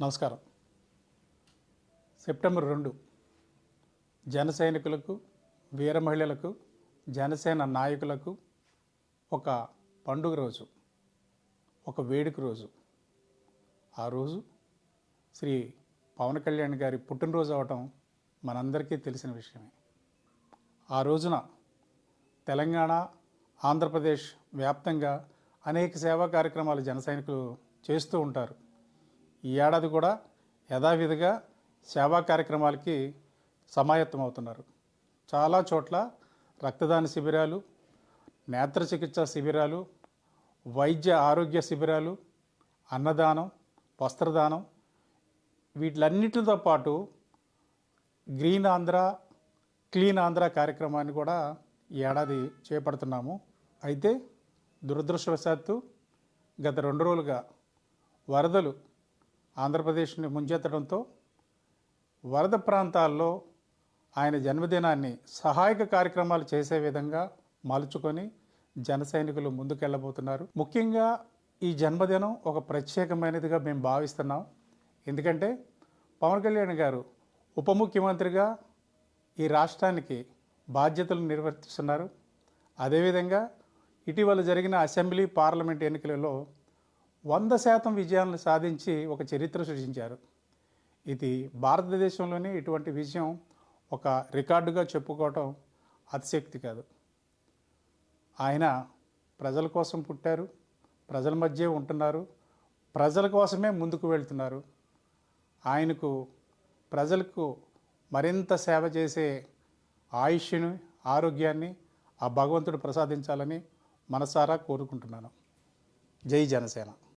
నమస్కారం. సెప్టెంబర్ 2 జన సైనికులకు, వీర మహిళలకు, జనసేన నాయకులకు ఒక పండుగ రోజు, ఒక వేడుక రోజు. ఆ రోజు శ్రీ పవన్ కళ్యాణ్ గారి పుట్టినరోజు అవటం మనందరికీ తెలిసిన విషయమే. ఆ రోజున తెలంగాణ, ఆంధ్రప్రదేశ్ వ్యాప్తంగా అనేక సేవా కార్యక్రమాలు జన సైనికులు చేస్తూ ఉంటారు. ఈ ఏడాది కూడా యథావిధిగా సేవా కార్యక్రమాలకి సమాయత్తం అవుతున్నారు. చాలా చోట్ల రక్తదాన శిబిరాలు, నేత్ర చికిత్సా శిబిరాలు, వైద్య ఆరోగ్య శిబిరాలు, అన్నదానం, వస్త్రదానం, వీటిలన్నిటితో పాటు గ్రీన్ ఆంధ్ర, క్లీన్ ఆంధ్ర కార్యక్రమాన్ని కూడా ఈ ఏడాది చేపడుతున్నాము. అయితే దురదృష్టవశాత్తు గత 2 రోజులుగా వరదలు ఆంధ్రప్రదేశ్ని ముంచెత్తడంతో వరద ప్రాంతాల్లో ఆయన జన్మదినాన్ని సహాయక కార్యక్రమాలు చేసే విధంగా మలుచుకొని జన సైనికులు ముందుకెళ్ళబోతున్నారు. ముఖ్యంగా ఈ జన్మదినం ఒక ప్రత్యేకమైనదిగా మేము భావిస్తున్నాం. ఎందుకంటే పవన్ కళ్యాణ్ గారు ఉప ముఖ్యమంత్రిగా ఈ రాష్ట్రానికి బాధ్యతలు నిర్వర్తిస్తున్నారు. అదేవిధంగా ఇటీవల జరిగిన అసెంబ్లీ, పార్లమెంట్ ఎన్నికలలో 100% విజయాలను సాధించి ఒక చరిత్ర సృష్టించారు. ఇది భారతదేశంలోనే ఇటువంటి విజయం ఒక రికార్డుగా చెప్పుకోవటం అతిశక్తి కాదు. ఆయన ప్రజల కోసం పుట్టారు, ప్రజల మధ్య ఉంటున్నారు, ప్రజల కోసమే ముందుకు వెళ్తున్నారు. ఆయనకు ప్రజలకు మరింత సేవ చేసే ఆయుష్ను, ఆరోగ్యాన్ని ఆ భగవంతుడు ప్రసాదించాలని మనసారా కోరుకుంటున్నాను. జై జనసేన.